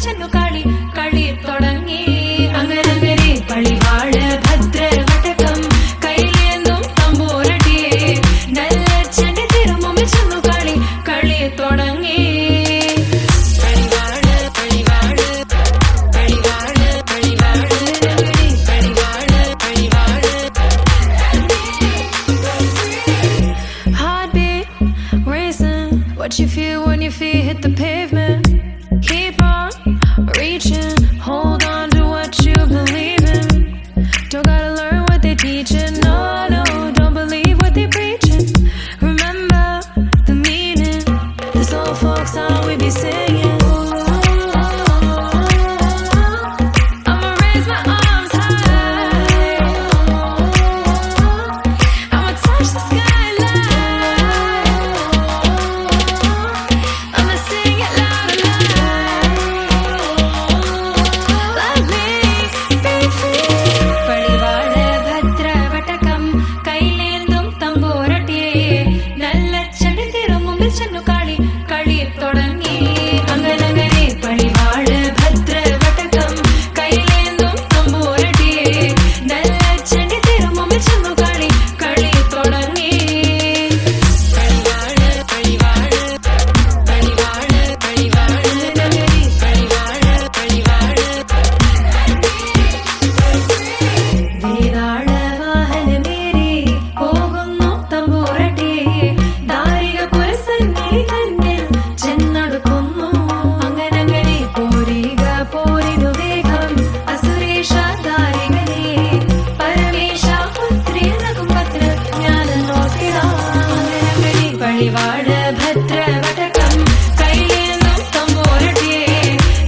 ചെന്നു കളി കളി തുടങ്ങി അങ്ങനെ പളിവാള ഭദ്ര വടകം കൈലേന്തും തമ്പൂരടിയേ നല്ല ചെണ്ടി തിരുമുമ്പിൽ ചെന്നു കളി കളി തുടങ്ങി What you feel when your feet hit the pavement? Keep on reaching, hold on to what you believe in. Don't gotta learn what they teaching, no, don't believe what they preaching. Remember the meaning, this old folk song we be singing. I'ma raise my arms high, I'ma touch the skyline. Chennu കളി കളി തുടങ്ങി അങ്ങനെ പളിവാള ഭദ്ര വടകം കൈലേന്തും തമ്പൂരടിയേ നല്ല ചെണ്ടി തിരുമുമ്പിൽ ചെന്നു കളി കളി തുടങ്ങി വേതാള വാഹനമേറി പോകുന്നു തമ്പൂരടിയേ ചെന്നടുക്കുന്നു അങ്ങനെ പോരിക പോരിനു വേഗം അസുരേഷ ദാരികനെ പരമേശ പുത്രി രഘുപത്ര ജ്ഞാന നോക്കിടാം അങ്ങനെ പളിവാള ഭദ്ര വടകം കൈലേന്തും തമ്പൂരടിയേ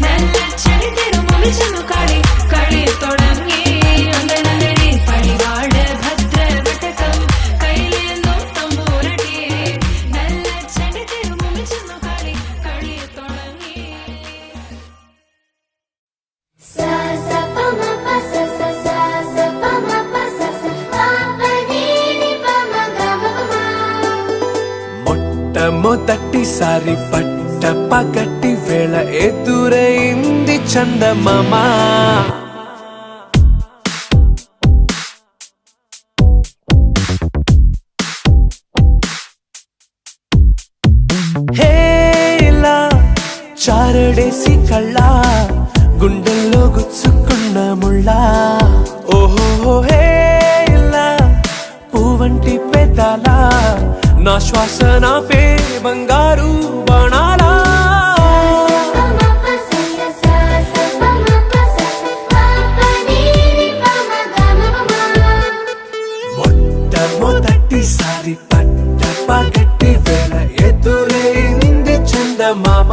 നല്ല ചെടി തിരുമുമ്പിൽ ചെന്നു കളി കളി തുടങ്ങി അങ്ങനെ പളിവാള ഭദ്ര വടകം കൈലേന്തും തമ്പൂരടിയേ നല്ല ചെടി തിരുമുമ്പിൽ ചെന്നു കളി കളി തുടങ്ങി మొట్టమొదటిసారి పట్ట పగటి వేళ ఎదురైంది చందమామ హేలా చారడేసి కళ్ళ గుండెల్లో గుచ్చుకున్న ముళ్ళ ఓహో హేలా పువ్వంటి పెదాల నా శ్వాస నాపే బంగారు బాణాలా మొట్టమొదటిసారి పట్ట పగటి వేళ ఎదురైంది చందమామ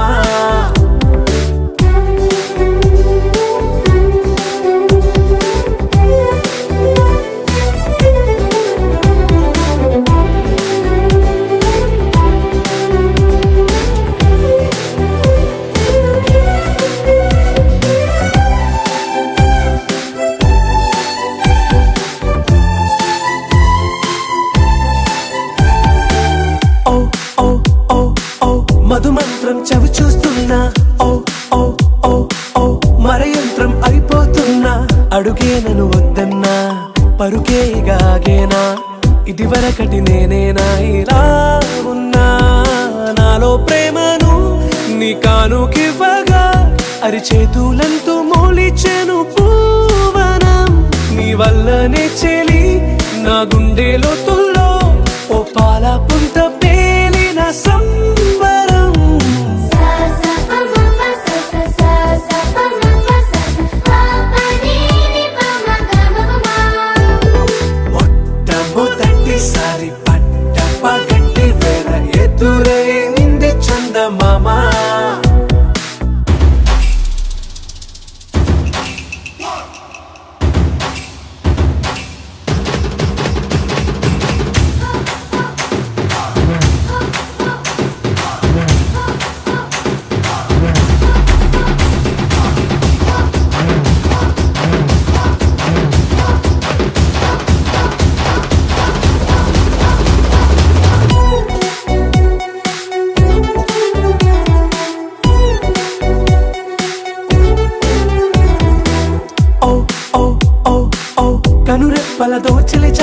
మధుమంత్రం చవి చూస్తున్నా ఓ ఓ ఓ ఓ మరయంత్రం అయిపోతున్నా అడుగే నన్ను వద్దన్నా పరుకేగాగేనా ఇదివరకటి నేనేనా ఇలా ఉన్నా నాలో ప్రేమను నీ కానుకివ్వగా అరిచేతులంతో మోలిచెను పూవనం నీ వల్లనే చెలి నా గుండెలో తుల్లో ఓ పాల పుంత పేలిన సంబరం మొట్టమొదటిసారి పట్ట పగటి వేళ ఎదురైంది చందమామ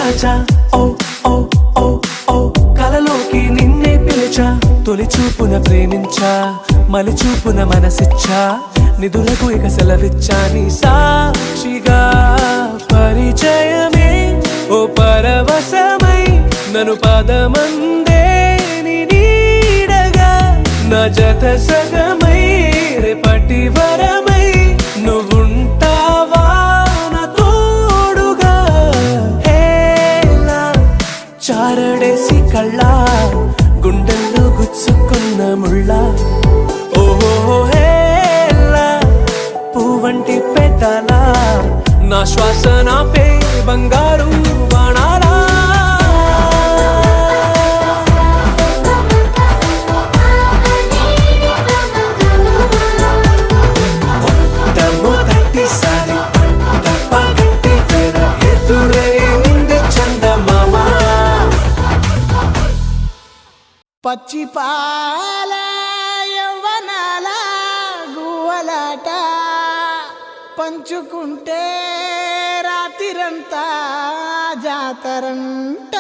దాచా ఓ ఓ ఓ ఓ కలలోకి నిన్నే పిలిచా తొలి చూపున ప్రేమించా మలి చూపున మనసిచ్చా నిదురకు ఇక సెలవిచ్చా నీ సాక్షిగా పరిచయమే ఓ పరవశమై నన్ను పదమందే నీ నీడగా నా జత సగమై రేపటి వరమై నువ్వుంటావా నా తోడుగా హేలా చారడేసి కళ్ళ గుండెల్లో గుచ్చుకున్న ముళ్ళ ఓహో హేలా పువ్వంటి పెట్టాలా నా శ్వాస నాపే బంగారు బాణాలా మొదటిసారి పగటి వేళ ఎదురైంది చందమామ పచ్చి పాల యవ్వనాల గువ్వలాట పంచుకుంటే రాత్రిరంతా జాతరంట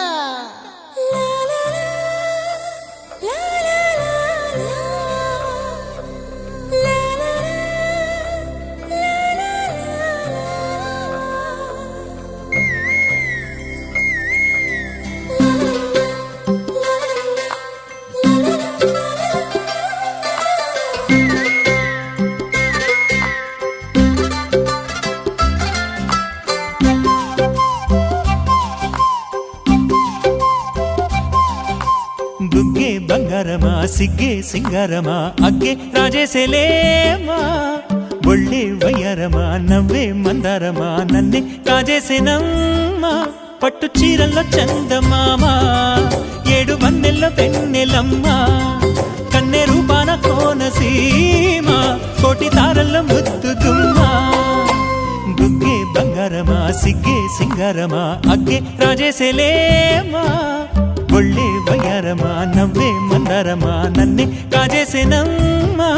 బుగ్గే బంగారమా సిగ్గే సింగారమా అగ్గే రాజేసేలేమా ఒళ్ళే వయ్యారమా నవ్వే మందారమా నన్నే కాజేసేనమ్మా పట్టు చీరల్లో చందమామా ఏడు వన్నెల్లో వెన్నెలమ్మా కన్నె రూపాన కోనసీమ కోటి తారల్లో ముద్దుగుమ్మా బుగ్గే బంగారమా సిగ్గే సింగారమా అగ్గే రాజేసేలేమా ఒళ్ళే వయ్యారమా నవ్వే మందారమా నన్నే కాజేసేనమ్మా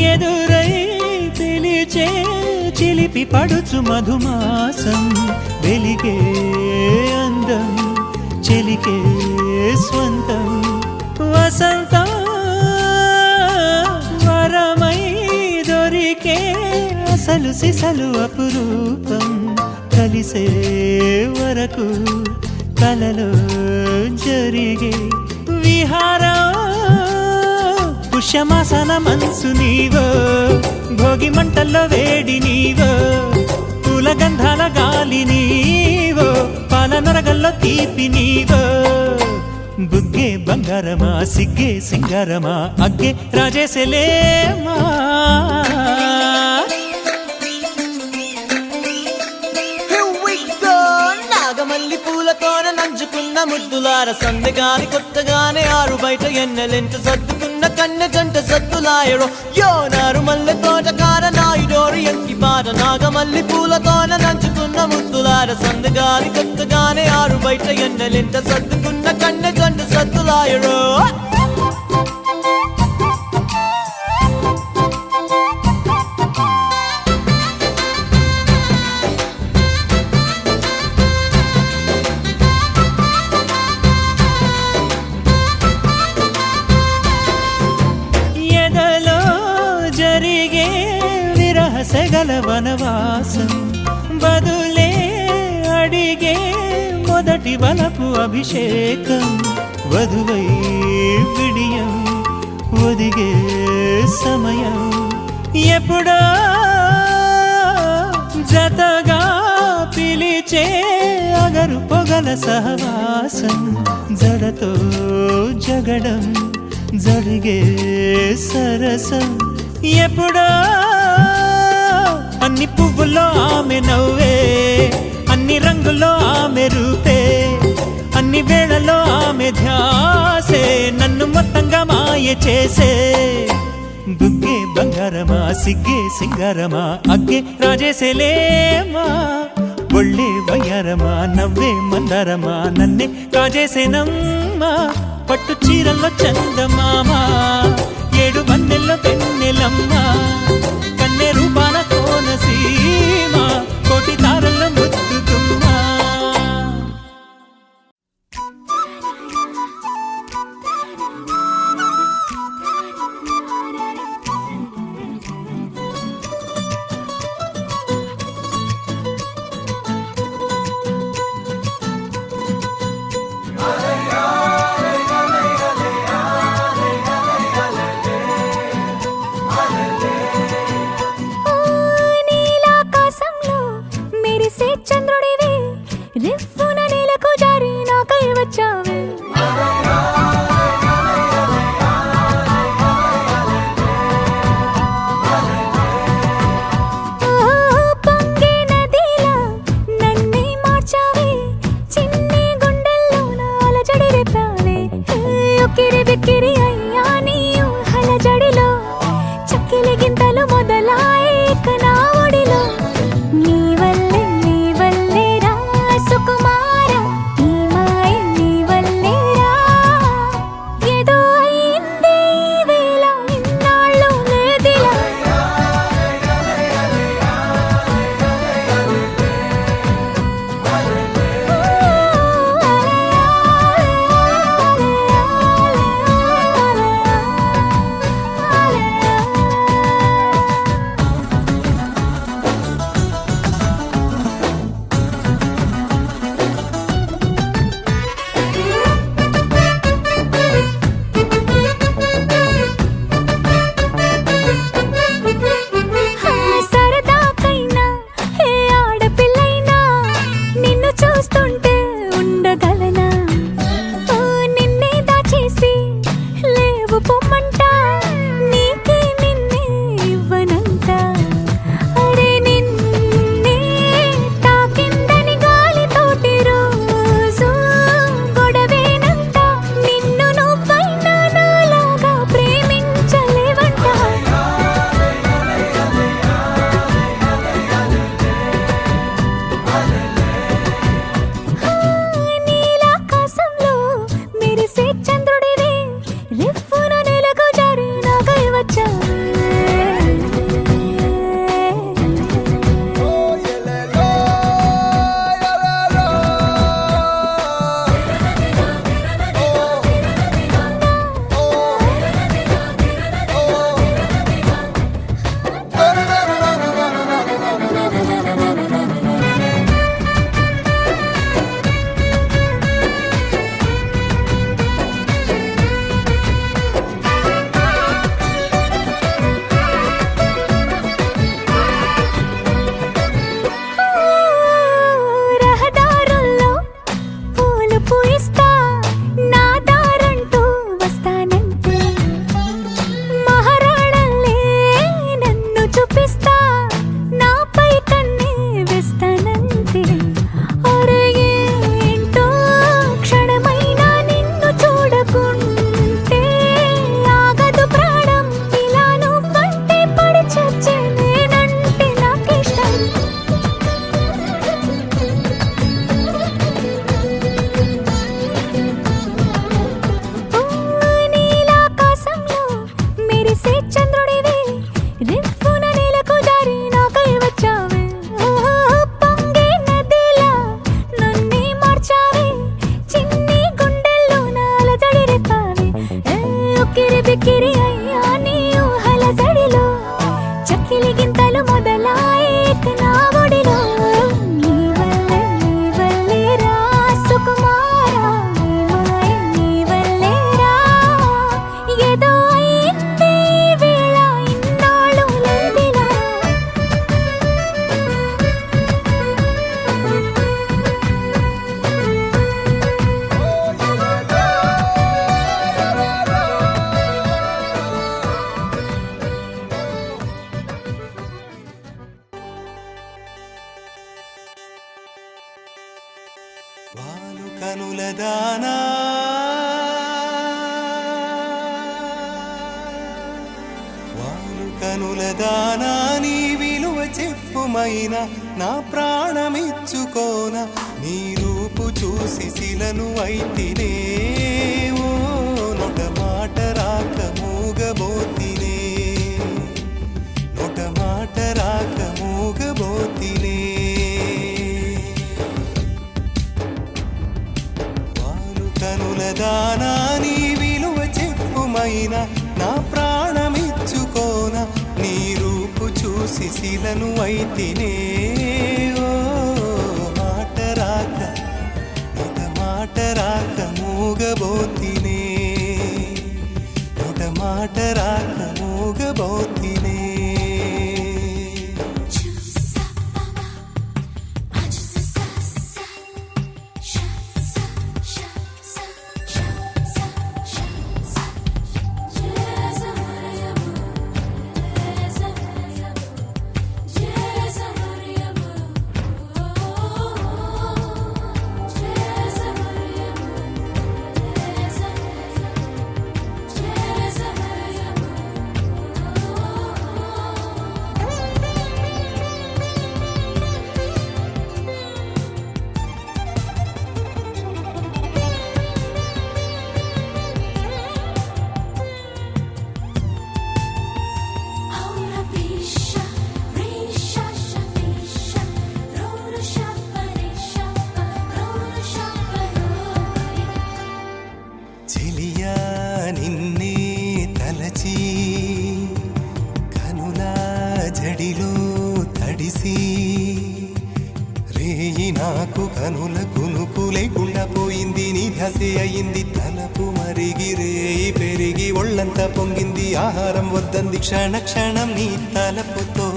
ఎదురై పిలిచే చిలిపి పడుచు మధుమాసం వెలిగే అందం చెలికే స్వంతం వసంతం వరమై దొరికే అసలు సిసలు అపురూపం కలిసే వరకు కలలో జరిగే విహారం పుష్యమాసన మనసు నీవో భోగి మంటల్లో వేడి నీవో పూల గంధాల గాలి నీవో పాల నొరగల్లో తీపి నీవో బుగ్గే బంగారమా సిగ్గే సింగారమా అగ్గే రాజేసేలేమా నాగమల్లి పూలతోన నంచుకున్న ముద్దులార సందగాని కొత్తగానే ఆరు బయట ఎన్నెలెంట సర్దుకున్న కన్న జంట సద్దులాయడో యో నారు మల్లె తోటకార నాయుడోరు ఎంకి పాట నాగమల్లి పూలతోన నంచుకున్న ముద్దులార సందగాని కొత్తగానే ఆరు బయట ఎన్నెలెంట సర్దుకున్న కన్న జంట సద్దులాయడో సెగల వనవాసం బదులే అడిగే మొదటి వలపు అభిషేకం వధువై విడియం ఒదిగే సమయం ఎప్పుడో జతగా పిలిచే అగరు పొగల సహవాసం జడతో జగడం జరిగే సరసం ఎప్పుడో అన్ని పువ్వుల్లో ఆమె నవ్వే, అన్ని రంగుల్లో ఆమె రూపే, అన్ని వేళలో ఆమె ధ్యాసే నన్ను మొత్తంగా మాయ చేసే. బుగ్గే బంగారమా సిగ్గే సింగారమా అగ్గే రాజేసేలేమా, ఒళ్ళే వయ్యారమా నవ్వే మందారమా నన్నే కాజేసేనమ్మా. పట్టు చీరల్లో చందమామా, ఏడు వన్నెల్లో వెన్నెలమ్మా, కన్నె రూపాన కోనసీమ, కోటి తారల్లో ముద్దుగుమ్మా. నీలాకాశంలో మెరిసే చంద్రుడివి, రివ్వున నేలకు జారి నాకై వచ్చావే. పొంగే నదిలా నన్నే మార్చావే, చిన్ని గుండెల్లోన అలజడి రేపావే. ఉక్కిరి బిక్కిరి అయ్యా నీ ఊహల జడిలో, చక్కిలి గింతలు మొదలాయే ఇక నా ఒడిలో. నీ వల్లే రా సుకుమార, నీ మాయ నీ వల్లే వాలు కనుల దానా వాలు కనుల దానా నీ విలువ చెప్పుమైనా నా ప్రాణమిచ్చుకోన నీ రూపు చూసి శిలను అయితినే ఓ నొట మాట రాక మూగబోతినే నొట మాట రాక మూగబోతినే వాలు కనుల దానా నీ విలువ చెప్పుమైనా నా ప్రాణమిచ్చుకోన నీ రూపు చూసి శిలను అయితినే ఓ మాట రాక నొట మాట రాక మూగబోతినే నొట మాట రాక మూగబోతినే చెలియా నిన్నే తలచి కనుల జడిలో తడిసి రేయి నాకు కనుల కునుకు లేకుండా పోయింది నీ ధ్యాసే అయింది తలపు మరిగి రేయి పెరిగి ఒళ్ళంతా పొంగింది ఆహారం వద్దంది క్షణ క్షణం నీ తలపుతో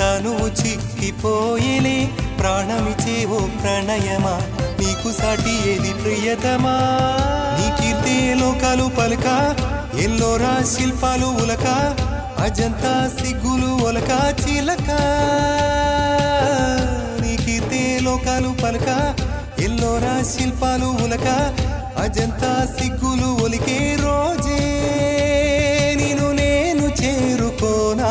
తను చిక్కిపోయేలే ప్రాణమిచే ఓ ప్రణయమా నీకు సాటి ఏది ప్రియతమా నీ కీర్తే లోకాలు పలక ఎల్లోరా శిల్పాలు ఉలక అజంతా సిగ్గులు ఒలక చిలక నీ కీర్తే లోకాలు పలక ఎల్లోరా శిల్పాలు ఉలక అజంతా సిగ్గులు ఒలికే రోజే నిన్ను నేను చేరుకోనా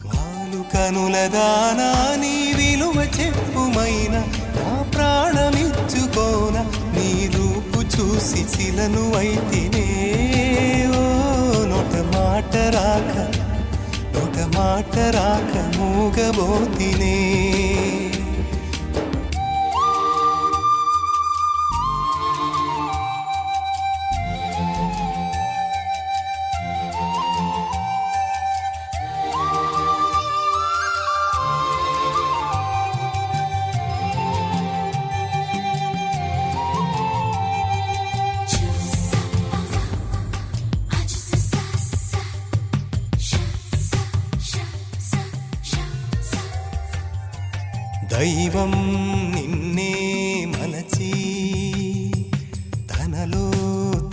వాలు కనుల దానా నీ విలువ చెప్పుమైనా నా ప్రాణమిచ్చుకోన నీ రూపు చూసి శిలను అయితినే ఓ నొట మాట రాక నొట మాట రాక మూగబోతినే దైవం నిన్నే మలచి తనలో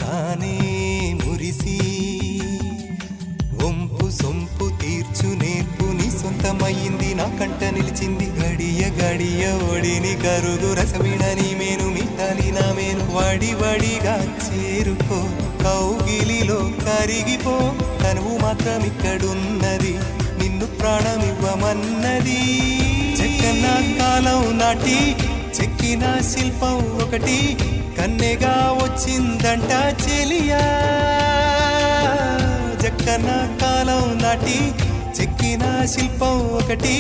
తానే మురిసి వంపు సొంపు తీర్చు నేర్పు నీ సొంతమయ్యింది నా కంట నిలిచింది గడియ గడియ ఒడిని కరుగు రసమిడని మేను మిట్టాలి నా మేను వడి వడిగా చేరుకో కౌగిలిలో కరిగిపో తనువు మాత్రం ఇక్కడున్నది నిన్ను ప్రాణమివ్వమన్నది చెక్కన కాలం నాటి చెక్కిన శిల్పం ఒకటి కన్నెగా వచ్చిందంట చెలియా చెక్కన కాలం నాటి చెక్కిన శిల్పం ఒకటి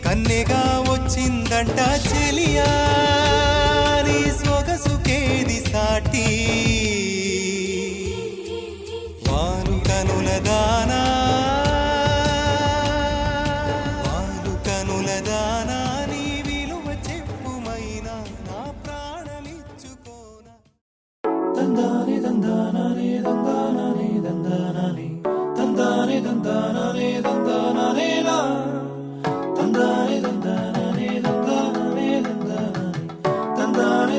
కన్నెగా వచ్చిందంట చెలియా నీ సొగసుకేది సాటి వారు కనుల దానా వారు కనుల దానా నీ విలువ చెప్పుమైనా నా ప్రాణమిచ్చుకోనా తందాని తందానాని తందానాని తందానాని తందాని తందానాని తందానాని నా తందాని తందానాని తందానాని తందానాని తందాని తందానాని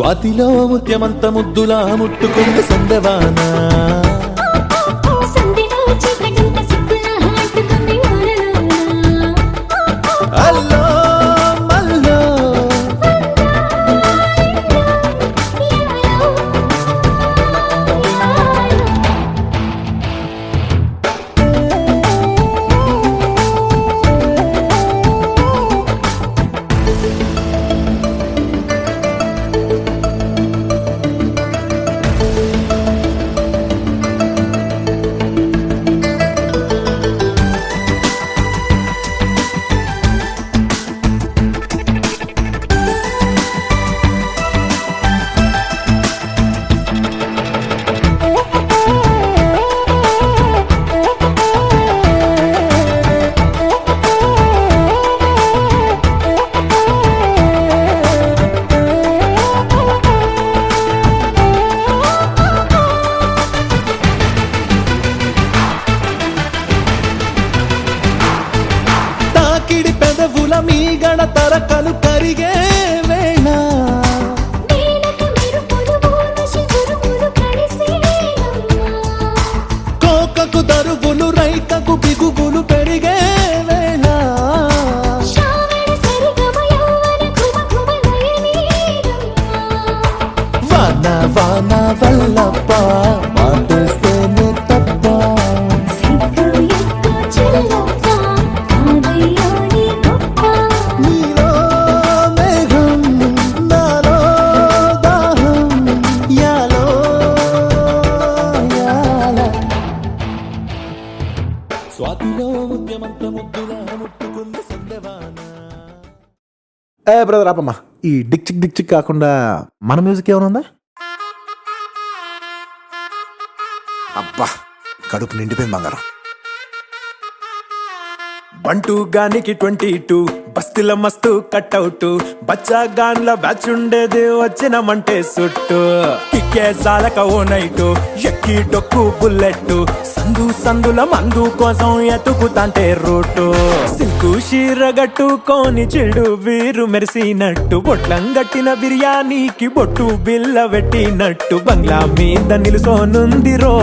స్వాతిలో ముత్యమంత ముద్దులా ముట్టుకుంది సందెవానా సంధిలో చీకటంత సిక్కులా అంటుకుంది ఊరలోన. అల్లో మల్లో తాకిడి పెదవుల మీ గణ తరకలు కరిగే వేళ నీలక మెరుపులు ఊర్వశి గురువులు కలిసేనమ్మా. కోకకు దరువులు రైకకు బిగువులు పెరిగే వేళ శ్రావణ సరిగమ యౌవన ఘుమ ఘుమ లయనీరమ్మా. వాన వాన వల్లప్ప మాటేస్తేనే తప్ప సిగ్గు ఎక్కు చిల్లక కాదయ్యో నీ గొప్ప. నీలో మేఘం నాలో దాహం యాలో యాల స్వాతిలో ముత్యమంత ముద్దులా ముట్టుకుంది సందెవానా ఏ బ్రదర్ ఆపమ్మా, ఈ డిక్ చిక్ కాకుండా మన మ్యూజిక్ ఏమైనా ఉందా? అబ్బా కడుపు నిండిపోయింది బంగారం. బంటూ గానికి 22 బస్తిల మస్తు కట్అవుట్ బచ్చా గాన్ల బ్యాచ్ ఉండేది వచ్చినమంటే సుట్టు కిక్కే సాలక ఓ నైటు ఎక్కి డొక్కు బుల్లెట్ సందుల మందు కోసం ఎతుకుతాంటే రూటు సిల్కు షీరగట్టుకోని చెడు వీరు మెరిసినట్టు బొట్లం గట్టిన బిర్యానీకి బొట్టు బిల్ల పెట్టినట్టు బంగ్లా మీద నిలుసోనుందిరో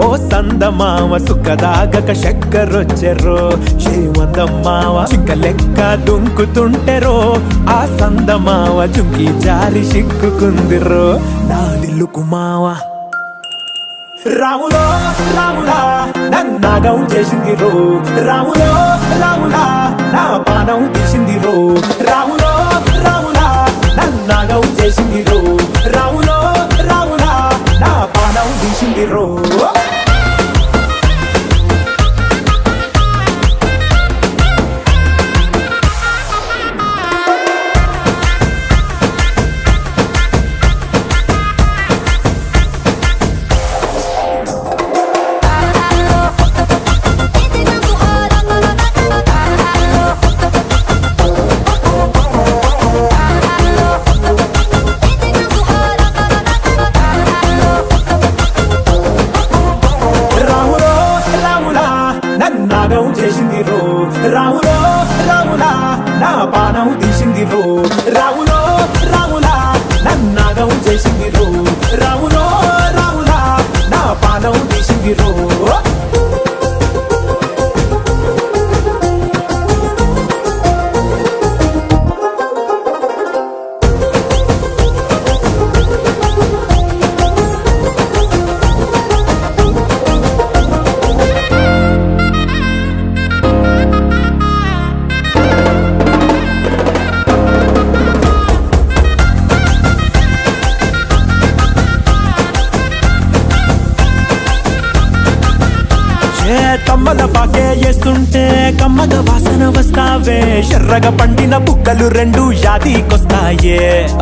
ఓ సందమావ సుఖదాగక చక్కరొచ్చెరో శ్రీమందమ్మావ చింక లెక్క దుంకుతుంటెరో ఆ సందమావ చుంకి జారి సిక్కుకుందిరో నాదిల్లు కుమావా రాములో రాములా నన్నాగం చేసింది రో రాములో రాములా నా పానం తీసింది రో రాములో రాములా నన్నాగం చేసింది రో రాములో రాములా నా పానం తీసింది రో నాగం చేసింది రో రాములో రాములా నా పానం తీసింది రో రాములో రాములా నన్నాగం చేసింది రో రాములో రాములా నా పానం తీసింది రో కమ్మల పాకే వేస్తుంటే కమ్మగ వాసన వస్తావే ఎర్రగా పండిన బుక్కలు రెండు యాదికొస్తాయే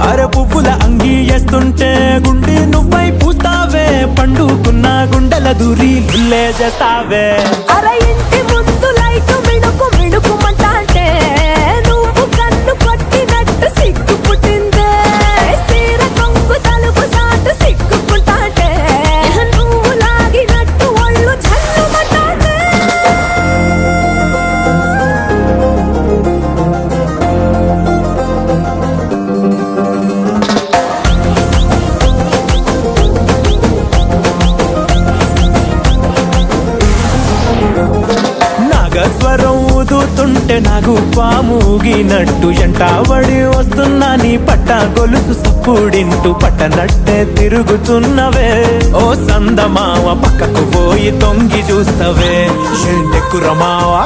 అర పువ్వుల అంగి వేస్తుంటే గుండె నువ్వై పూస్తావే పండుకున్న గుండెల దూరి లుల్లే చేస్తావే అర ఇంటి ముందు లైట్ మిడుకు మిడుకుమంటే నువ్వు కన్ను కొట్టినట్టు సిగ్గు పుట్టిందే సీర కొంగు తలుపు సాటు సిగ్గుకుంటాంటే నువ్వు లాగినట్టు ఒళ్ళు జల్లుమంటాంటే పాముగినట్టు ఎంటావడి వస్తున్నా నీ పట్ట గొలుసు సప్పుడింటూ పట్టనట్టే తిరుగుతున్నవే ఓ సందమావ పక్కకు పోయి తొంగి చూస్తవే ఏంటెక్కురమావా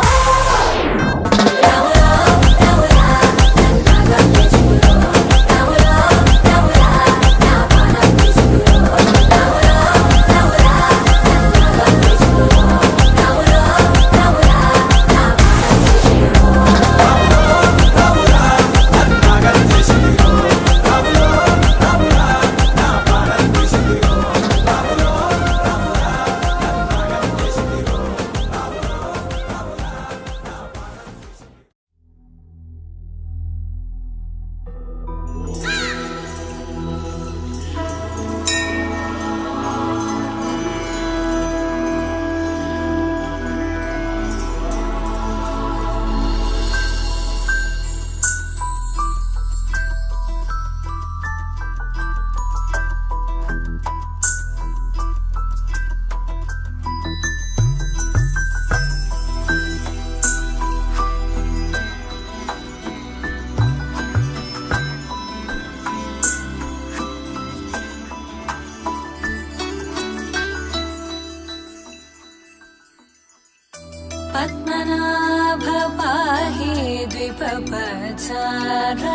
पद्मनाभ पाहि द्विपपचारा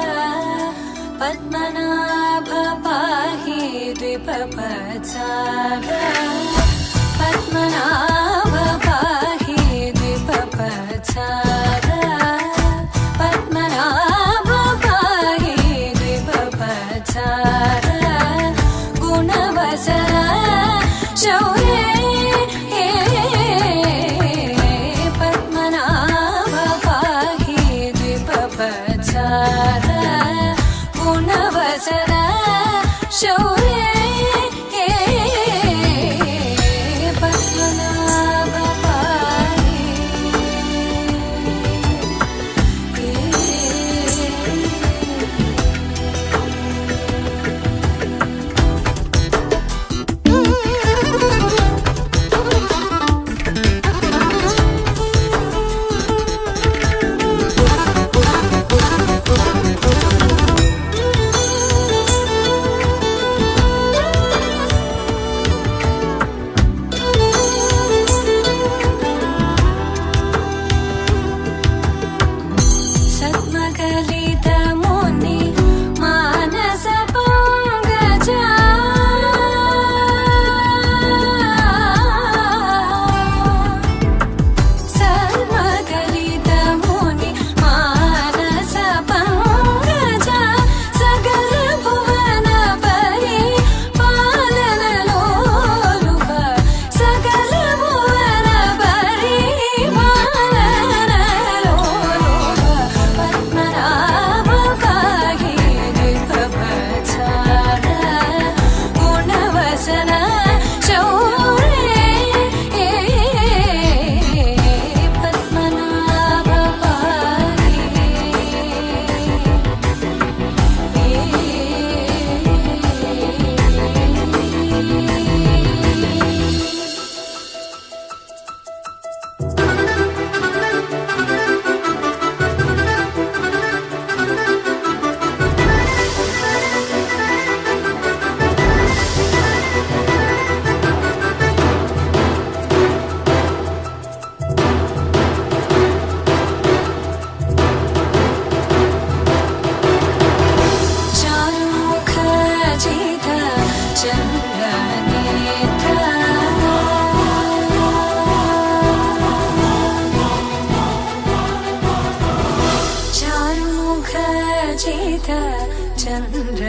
पद्मनाभ पाहि द्विपपचारा पद्मनाभ पाहि द्विपपचारा पद्मनाभ पाहि द्विपपचारा गुणवसरा शौर्ये गुणवसरा शौर्ये पद्मनाभ पाहि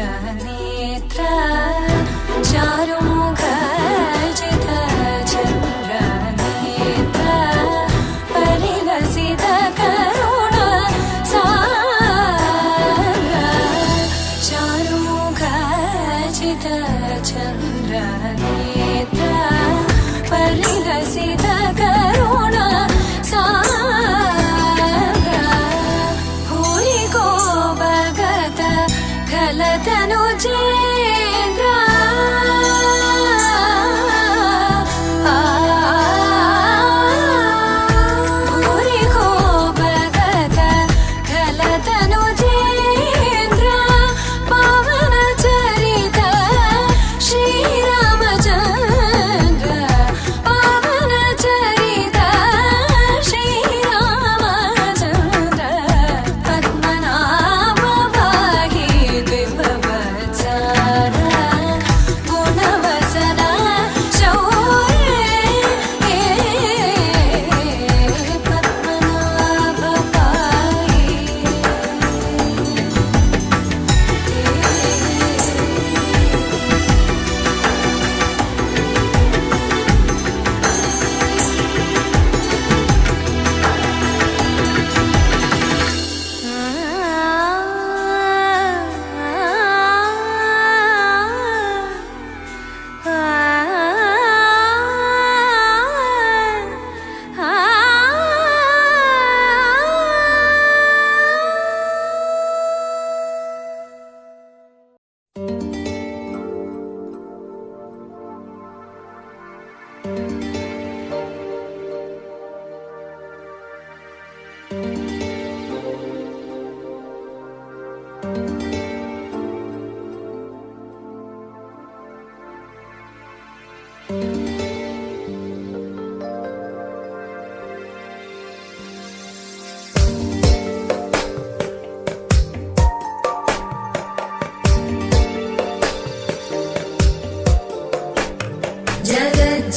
चन्द्रनेत्र चारुमुखजित चन्द्रनेत्र परिलसित करुण सान्द्र चारुमुखजित चन्द्रनेत्र परिलसित करुण सान्द्र भूरि को भगत खलतनुजेन्द्र भूरि को भगत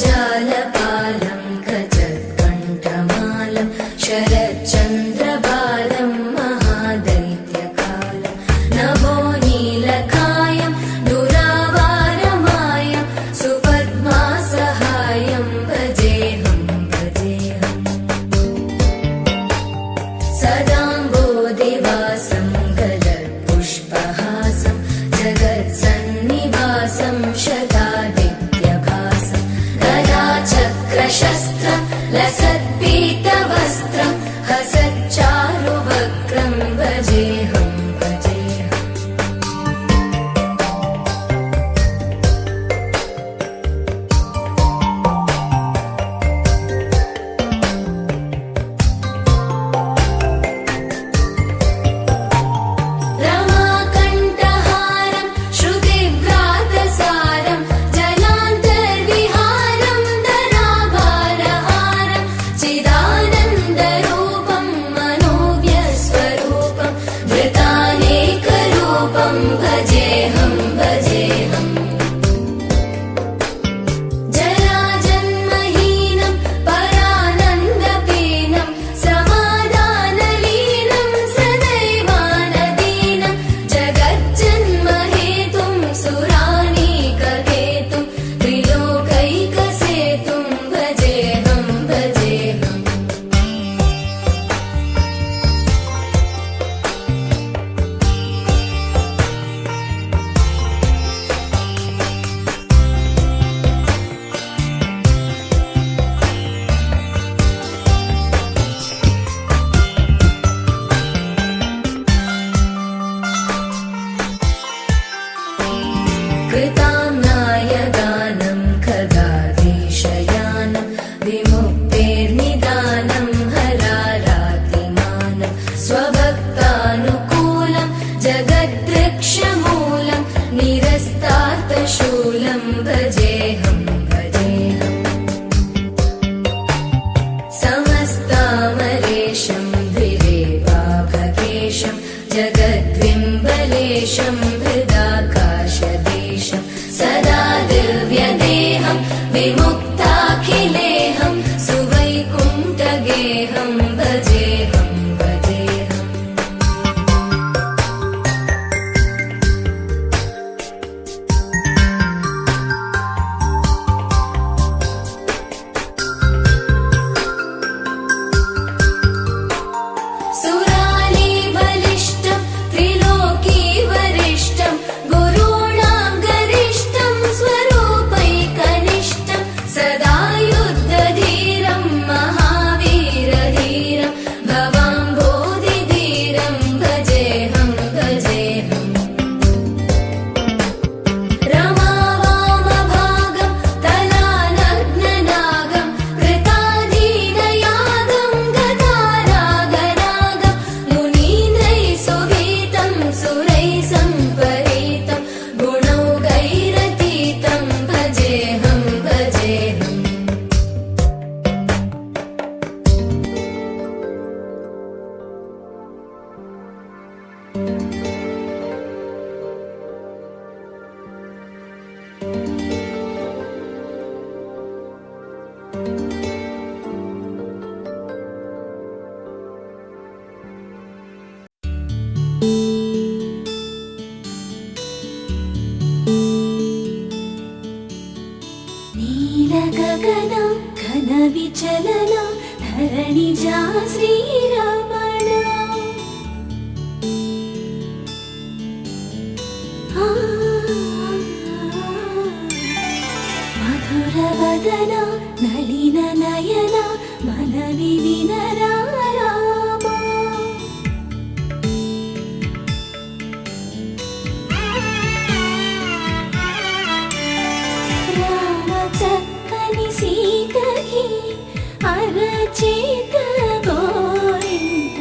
जगज्जालपालं गजत्कण्ठमालं शरच्चन्द्रबालं महादैत्यकालं नभो नीलकायं दुरावारमायं सुपद्मासहायं भजेऽहं भजेऽहम् सदाम्बोधिवासं गलत्पुष्पहासं जगत्सन्निवासं शतादित्यभासं गदाचक्रशस्त्रं लसत्पीतवस्त्रं हसच्चारुवक्त्रं भजेऽहं भजेऽहम् रमाकण्ठहारं श्रुतिव्रातसारं जलान्तर्विहारं धराभारहारं चिदानन्दरूपं मनोव्यस्वरूपं धृतानेकरूपं भजेऽहं भजेऽहम् जराजन्महीनं परानन्दपीनं समाधानलीनं सदैवानदीनं जगज्जन्महेतुं सुरानीकहेतुं त्रिलोकैकसेतुं भजेऽहं भजेऽहम् कृताम्नायगानं खगाधीशयानं विमुक्तेर्निदानं हरारातिमानं स्वभक्तानुकूलं जगद्वृक्षमूलं निरस्तार्थशूलं भजेऽहं भजेऽहम् समस्तामरेशं द्विरेवाभकेशं जगद्विम्बलेशं हृदाकाशदेशं सदा दिव्यदेहं विमुक्ताखिलेहं सुवैकुण्ठगेहं भजेऽहं भजेऽहम् सुराली बलिष्ठं त्रिलोकी वरिष्ठं गुरूणां गरिष्ठं स्वरूपैकनिष्ठं सदा युद्धधीरं महावीरधीरं भवाम्भोधिधीरं भजेऽहं भजेऽहम् रमावामभागं तलानग्ननागं कृताधीनयागं गदारागरागं मुनीन्द्रैः सुगीतं सुरैः सम्परीतं गुणौघैरतीतं भजेऽहं भजेऽहम् नीलगगन घनविचलन धरणिजा श्रीरमण मधुरवदन नलिननयन मनविविनराराम రామచక్కని సీతకి అరచేత గోరింట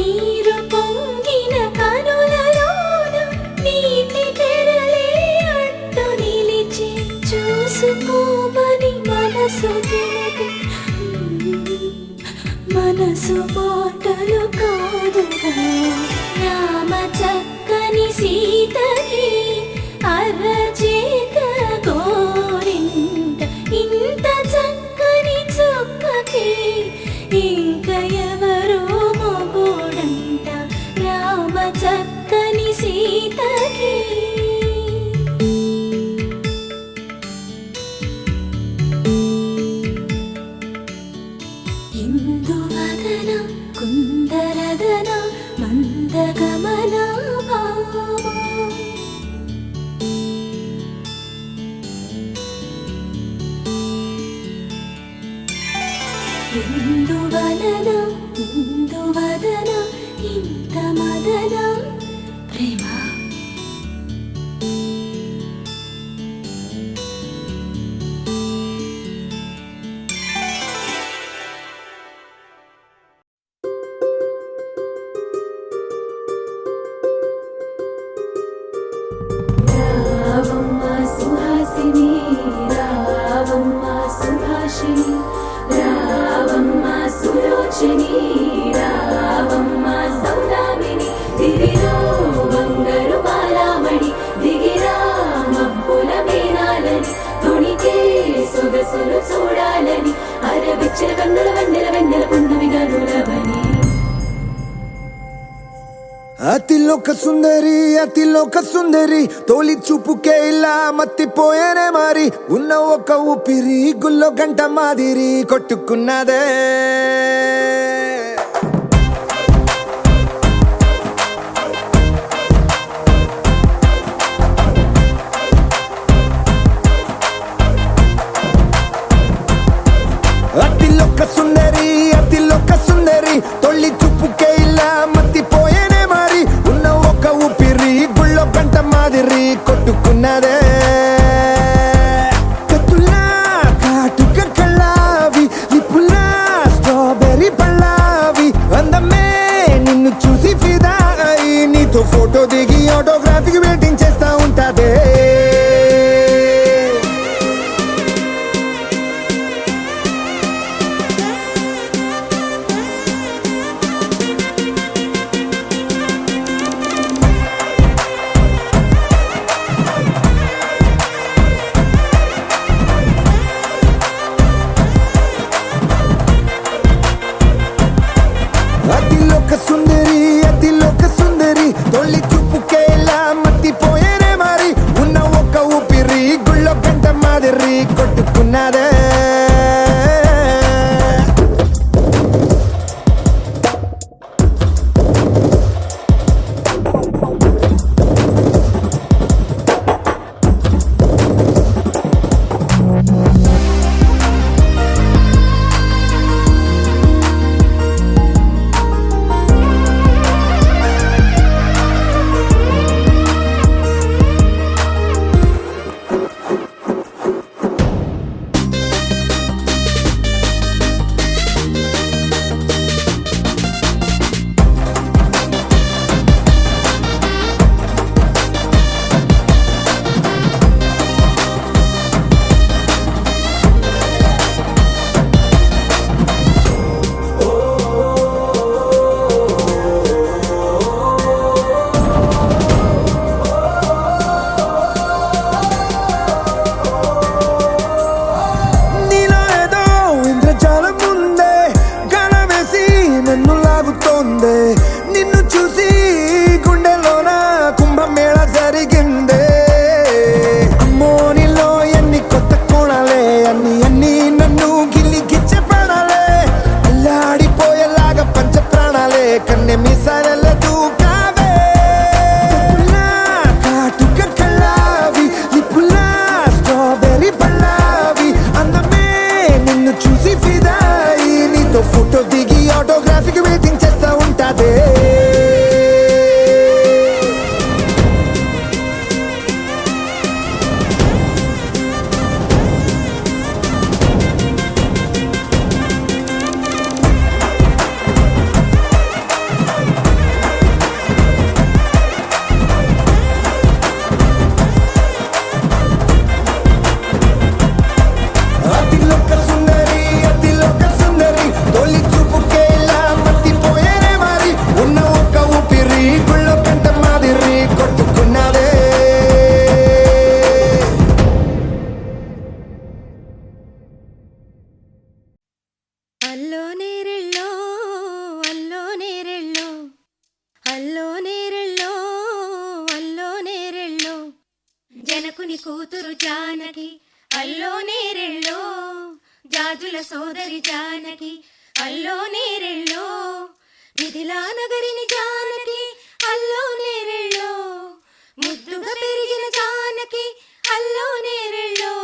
నీరు పొంగిన కనులలోన నీటి తెరలే అట్టు నిలిచి చూసుకోమని మనసు తెలిపి మనసు మాటలు కాదుగా రామ చక్కని సీతకి అరచేత గోరింట ఇంత చక్కని చుక్కకి ఇంక ఎవరో మొగుడంట రామ చక్కని సీతకి ఇందువదన కుందరదన మందగమన భామా ఇందువలన ఇందువదన ఇంత మదన ప్రేమ రావమ్మ సుహాసిని రావమ్మ సుభాషిణి రావమ్మ సులోచని రావమ్మ సౌదామిని దిగిరో బంగారు బాలామణి దిగిరా మబ్బుల మేనాలని తుణికే సొగసులు చూడాలని అరవిచ్చల కన్నుల వెన్నెల వెన్నెల పున్నమిగా నులవని అతిలోక సుందరి తోలి చూపుకే ఇలా మత్తిపోయేనే మరి ఉన్న ఒక ఊపిరి గుల్లో గంట మాదిరి కొట్టుకున్నదే అతిలోక సుందరి తొలి చూపుకే ఇలా మత్తిపోయేనే మరి ఉన్న ఒక ఊపిరి గుళ్ళో గంట మాదిరి కొట్టుకున్నదే కత్తులా కాటుక కళ్ళావి లిప్పులా స్ట్రాబెర్రీ పళ్ళావి అందమే నిన్ను చూసి ఫిదా అయి నీతో ఫోటో దిగి ఆటోగ్రాఫీకి వెయిటింగ్ చేస్తా ఉంటాదే అతిలోక సుందరి తొలి చూపుకే ఇలా మత్తిపోయేనే మరి ఉన్న ఒక ఊపిరి గుళ్ళో గంట మాదిరి కొట్టుకున్నదే నిన్ను చూసి గుండెలోన కుంభమేళ జరిగిందే అమ్మో నీలో ఎన్ని కొత్త కోణాలే అన్ని నన్ను గిల్లిగిచ్చే ప్రాణాలే అల్లాడిపోయేలాగా పంచ ప్రాణాలే కన్నె మీసాల దూకావే కాటుక కళ్ళావి లిప్పులా స్ట్రాబెర్రీ పళ్ళావి అందమే నిన్ను చూసి ఫిదాయి నీతో ఫోటో దిగి ఆటోగ్రాఫీకి వెయిటింగ్ చేస్తా ఉంటాదే కూతురు జానకి అల్లో నేరెళ్ళో జాజుల సోదరి జానకి అల్లో నేరెళ్ళో మిథిలా నగరిని జానకి అల్లో నేరెళ్ళో ముద్దుగా పెరిగిన జానకి అల్లో నేరెళ్ళో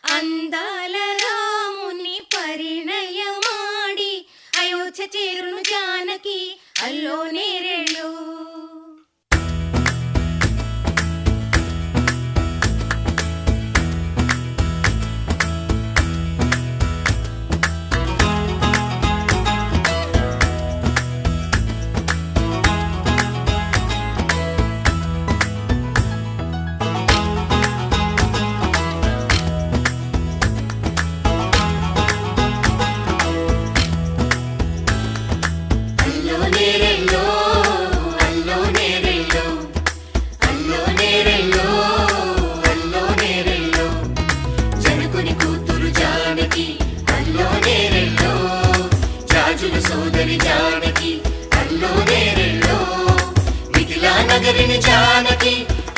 అందాల రాముని పరిణయమాడి అయోధ్య చేరును జానకి అల్లో నేరెళ్ళో సోదరి జానకి అల్లో నేరెళ్ళో మిథిలా నగరిని జానకి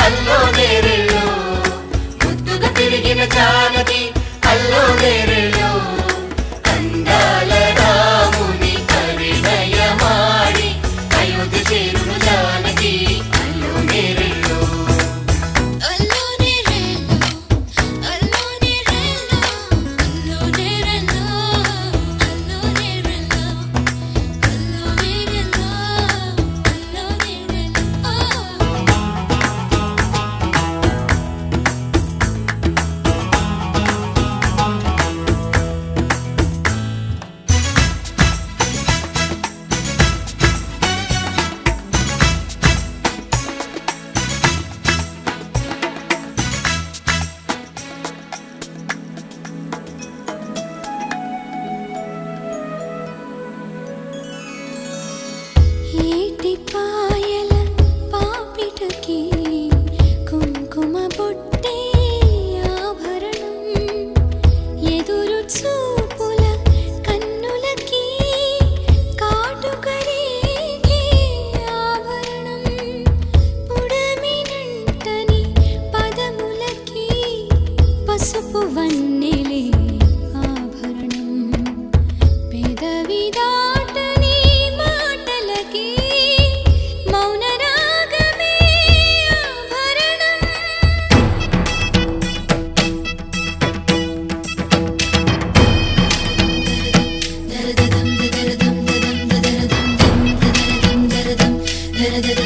అల్లో నేరెళ్ళో ముద్దుగా పెరిగిన జానకి అల్లో నేరెళ్ళో అందాల రాముని పరిణయమాడి అయోధ్య చేరును జానకి అల్లో నేరెళ్ళో పాయల పాపిటకి కుంకుమ బొట్టే ఆభరణం ఎదురు చూపుల కన్నులకి కాటుకరేగే ఆభరణం పుడమినంటని పదములకి పసుపు వన్నెలే ఆభరణం పెదవి దాటని మాటలకి మౌన రాగమే ఆభరణం దరదం దరదం దరదం దరదం దరదం దరదం